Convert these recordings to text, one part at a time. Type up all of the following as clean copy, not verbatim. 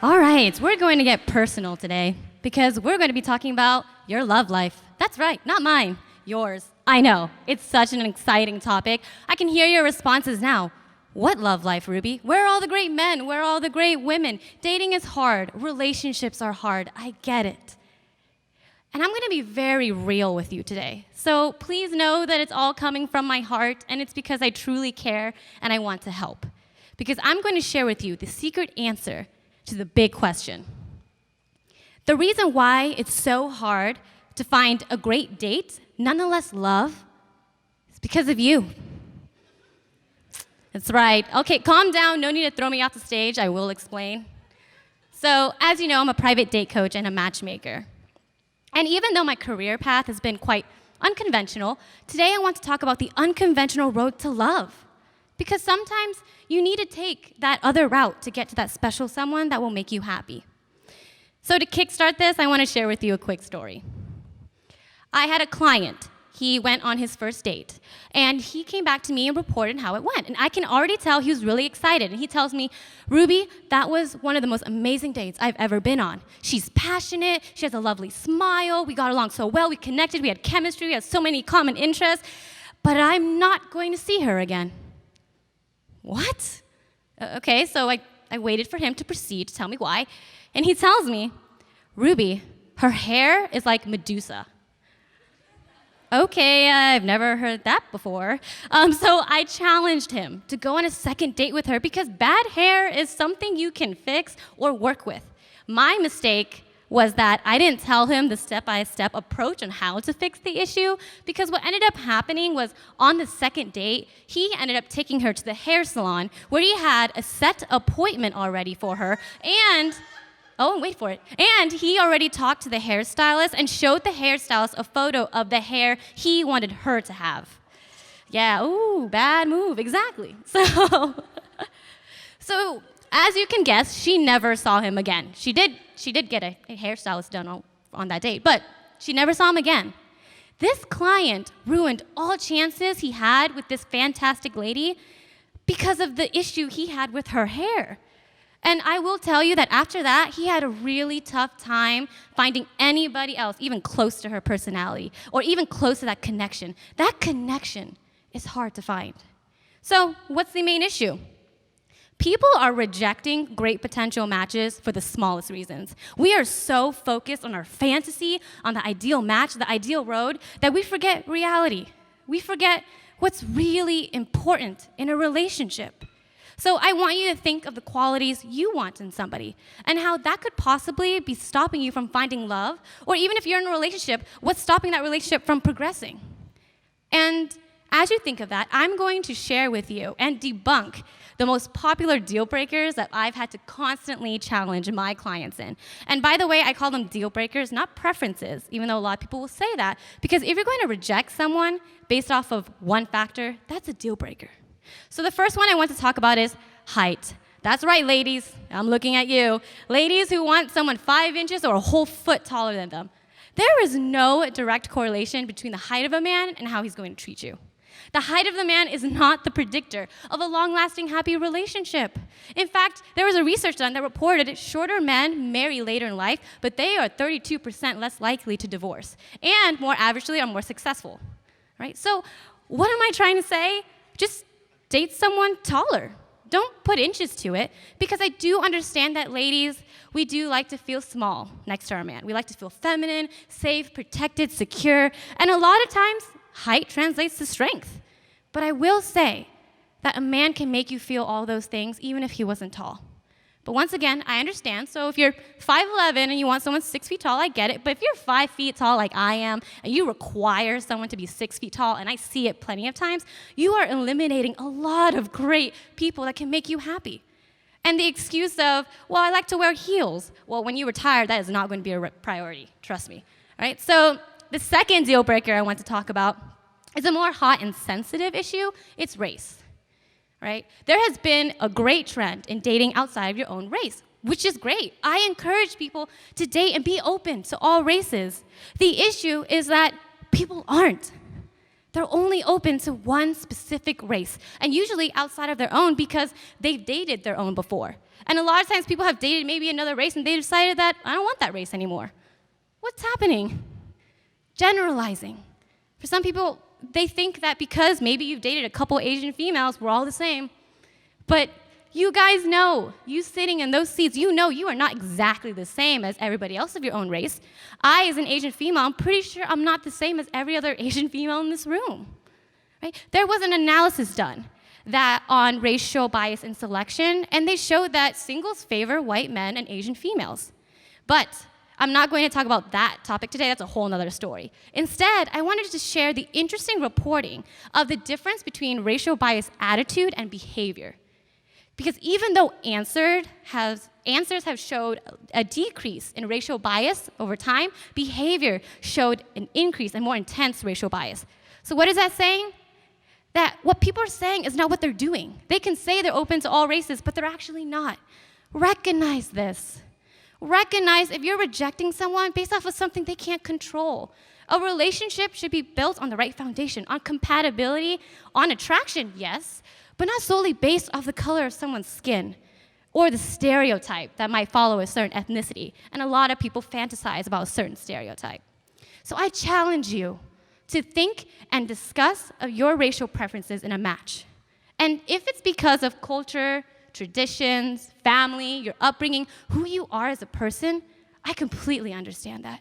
All right, we're going to get personal today because we're going to be talking about your love life. That's right, not mine, yours. I know, it's such an exciting topic. I can hear your responses now. What love life, Ruby? Where are all the great men? Where are all the great women? Dating is hard. Relationships are hard. I get it. And I'm going to be very real with you today. So please know that it's all coming from my heart, and it's because I truly care and I want to help. Because I'm going to share with you the secret answer to the big question. The reason why it's so hard to find a great date, nonetheless love, is because of you. That's right. Okay, calm down. No need to throw me off the stage. I will explain. So, as you know, I'm a private date coach and a matchmaker. And even though my career path has been quite unconventional, today I want to talk about the unconventional road to love. Because sometimes you need to take that other route to get to that special someone that will make you happy. So to kickstart this, I want to share with you a quick story. I had a client. He went on his first date, and he came back to me and reported how it went. And I can already tell he was really excited. And he tells me, Ruby, that was one of the most amazing dates I've ever been on. She's passionate. She has a lovely smile. We got along so well. We connected. We had chemistry. We had so many common interests. But I'm not going to see her again. What? Okay, so I waited for him to proceed to tell me why. And he tells me, Ruby, her hair is like Medusa. Okay, I've never heard that before. So I challenged him to go on a second date with her because bad hair is something you can fix or work with. My mistake was that I didn't tell him the step-by-step approach on how to fix the issue, because what ended up happening was on the second date, he ended up taking her to the hair salon where he had a set appointment already for her, and wait for it. And he already talked to the hairstylist and showed the hairstylist a photo of the hair he wanted her to have. Yeah, ooh, bad move, exactly. So as you can guess, she never saw him again. She did get a hairstylist done on that date, but she never saw him again. This client ruined all chances he had with this fantastic lady because of the issue he had with her hair. And I will tell you that after that, he had a really tough time finding anybody else even close to her personality or even close to that connection. That connection is hard to find. So what's the main issue? People are rejecting great potential matches for the smallest reasons. We are so focused on our fantasy, on the ideal match, the ideal road, that we forget reality. We forget what's really important in a relationship. So I want you to think of the qualities you want in somebody and how that could possibly be stopping you from finding love, or even if you're in a relationship, what's stopping that relationship from progressing? And as you think of that, I'm going to share with you and debunk the most popular deal breakers that I've had to constantly challenge my clients in. And by the way, I call them deal breakers, not preferences, even though a lot of people will say that, because if you're going to reject someone based off of one factor, that's a deal breaker. So the first one I want to talk about is height. That's right, ladies. I'm looking at you. Ladies who want someone 5 inches or a whole foot taller than them. There is no direct correlation between the height of a man and how he's going to treat you. The height of the man is not the predictor of a long-lasting, happy relationship. In fact, there was a research done that reported shorter men marry later in life, but they are 32% less likely to divorce, and more averagely are more successful. Right? So what am I trying to say? Just date someone taller. Don't put inches to it, because I do understand that ladies, we do like to feel small next to our man. We like to feel feminine, safe, protected, secure, and a lot of times, height translates to strength. But I will say that a man can make you feel all those things even if he wasn't tall. But once again, I understand. So if you're 5'11" and you want someone 6 feet tall, I get it. But if you're 5 feet tall like I am, and you require someone to be 6 feet tall, and I see it plenty of times, you are eliminating a lot of great people that can make you happy. And the excuse of, well, I like to wear heels. Well, when you retire, that is not going to be a priority. Trust me. All right? So the second deal breaker I want to talk about is a more hot and sensitive issue. It's race. Right? There has been a great trend in dating outside of your own race, which is great. I encourage people to date and be open to all races. The issue is that people aren't. They're only open to one specific race, and usually outside of their own because they've dated their own before. And a lot of times people have dated maybe another race and they decided that I don't want that race anymore. What's happening? Generalizing. For some people, they think that because maybe you've dated a couple Asian females, we're all the same. But you guys know, you sitting in those seats, you know you are not exactly the same as everybody else of your own race. I, as an Asian female, I'm pretty sure I'm not the same as every other Asian female in this room. Right? There was an analysis done that on racial bias in selection, and they showed that singles favor white men and Asian females. But I'm not going to talk about that topic today. That's a whole nother story. Instead, I wanted to share the interesting reporting of the difference between racial bias attitude and behavior. Because even though answers have showed a decrease in racial bias over time, behavior showed an increase in more intense racial bias. So what is that saying? That what people are saying is not what they're doing. They can say they're open to all races, but they're actually not. Recognize this. Recognize if you're rejecting someone based off of something they can't control. A relationship should be built on the right foundation, on compatibility, on attraction, yes, but not solely based off the color of someone's skin or the stereotype that might follow a certain ethnicity. And a lot of people fantasize about a certain stereotype. So I challenge you to think and discuss of your racial preferences in a match. And if it's because of culture, traditions, family, your upbringing, who you are as a person, I completely understand that.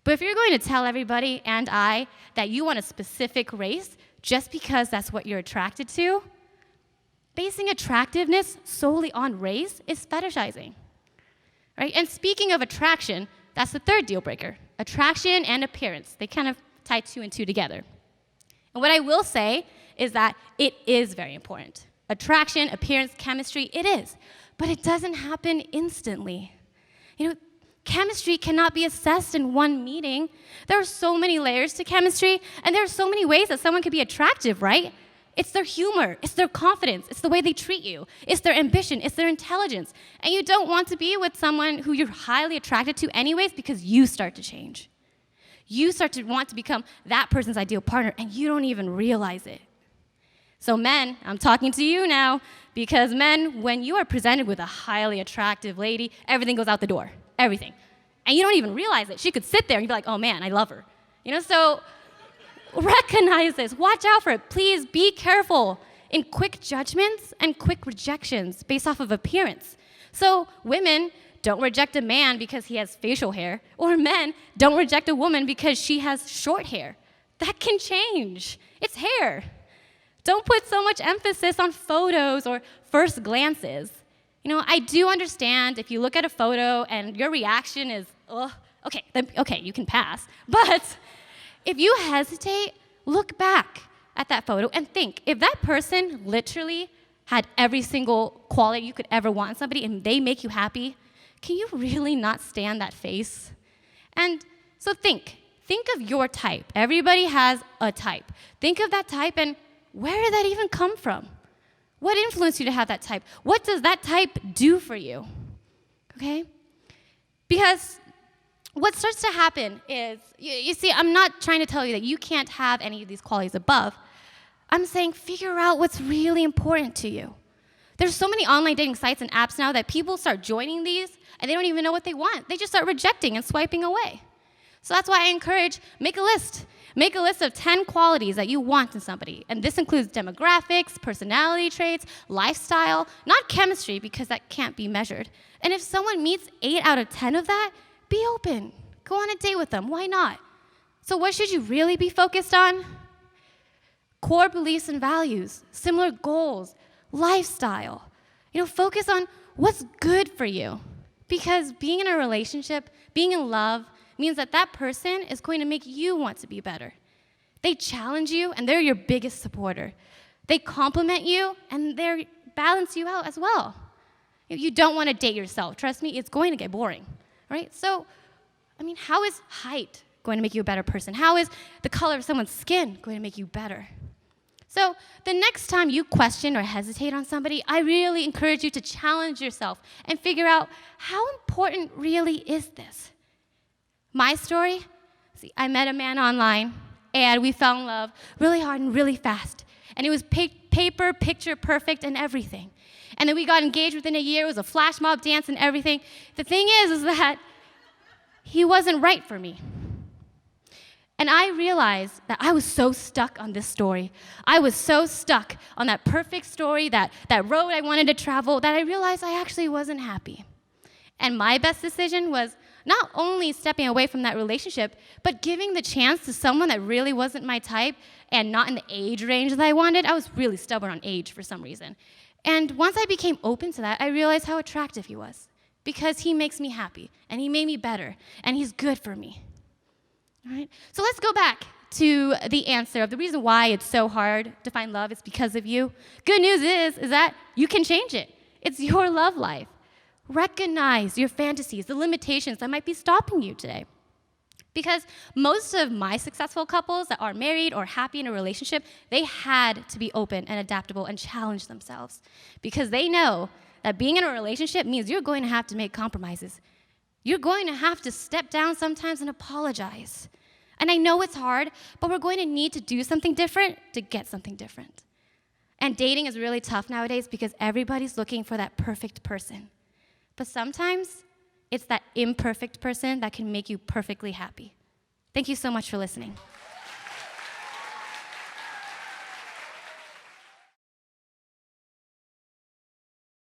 But if you're going to tell everybody and I that you want a specific race just because that's what you're attracted to, basing attractiveness solely on race is fetishizing, right? And speaking of attraction, that's the third deal breaker. Attraction and appearance, they kind of tie two and two together. And what I will say is that it is very important. Attraction, appearance, chemistry, it is. But it doesn't happen instantly. You know, chemistry cannot be assessed in one meeting. There are so many layers to chemistry, and there are so many ways that someone could be attractive, right? It's their humor, it's their confidence, it's the way they treat you, it's their ambition, it's their intelligence. And you don't want to be with someone who you're highly attracted to anyways because you start to change. You start to want to become that person's ideal partner, and you don't even realize it. So men, I'm talking to you now, because men, when you are presented with a highly attractive lady, everything goes out the door, everything. And you don't even realize it. She could sit there and you'd be like, oh man, I love her. You know, so recognize this, watch out for it. Please be careful in quick judgments and quick rejections based off of appearance. So women, don't reject a man because he has facial hair, or men, don't reject a woman because she has short hair. That can change. It's hair. Don't put so much emphasis on photos or first glances. You know, I do understand if you look at a photo and your reaction is, oh, okay, you can pass. But if you hesitate, look back at that photo and think, if that person literally had every single quality you could ever want in somebody and they make you happy, can you really not stand that face? And so think of your type. Everybody has a type. Think of that type and where did that even come from? What influenced you to have that type? What does that type do for you? Okay? Because what starts to happen is, you see, I'm not trying to tell you that you can't have any of these qualities above. I'm saying figure out what's really important to you. There's so many online dating sites and apps now that people start joining these and they don't even know what they want. They just start rejecting and swiping away. So that's why I encourage, make a list. Make a list of 10 qualities that you want in somebody. And this includes demographics, personality traits, lifestyle, not chemistry because that can't be measured. And if someone meets 8 out of 10 of that, be open. Go on a date with them. Why not? So what should you really be focused on? Core beliefs and values, similar goals, lifestyle. You know, focus on what's good for you. Because being in a relationship, being in love, means that that person is going to make you want to be better. They challenge you, and they're your biggest supporter. They compliment you, and they balance you out as well. You don't want to date yourself. Trust me, it's going to get boring, right? So, I mean, how is height going to make you a better person? How is the color of someone's skin going to make you better? So the next time you question or hesitate on somebody, I really encourage you to challenge yourself and figure out how important really is this? My story, see, I met a man online. and we fell in love really hard and really fast. And it was paper, picture perfect and everything. And then we got engaged within a year. It was a flash mob dance and everything. The thing is that he wasn't right for me. And I realized that I was so stuck on this story. I was so stuck on that perfect story, that road I wanted to travel, that I realized I actually wasn't happy. And my best decision was not only stepping away from that relationship, but giving the chance to someone that really wasn't my type and not in the age range that I wanted. I was really stubborn on age for some reason. And once I became open to that, I realized how attractive he was, because he makes me happy, and he made me better, and he's good for me. All right? So let's go back to the answer of the reason why it's so hard to find love. It's because of you. Good news is that you can change it. It's your love life. Recognize your fantasies, the limitations that might be stopping you today. Because most of my successful couples that are married or happy in a relationship, they had to be open and adaptable and challenge themselves. Because they know that being in a relationship means you're going to have to make compromises. You're going to have to step down sometimes and apologize. And I know it's hard, but we're going to need to do something different to get something different. And dating is really tough nowadays because everybody's looking for that perfect person. But sometimes it's that imperfect person that can make you perfectly happy. Thank you so much for listening.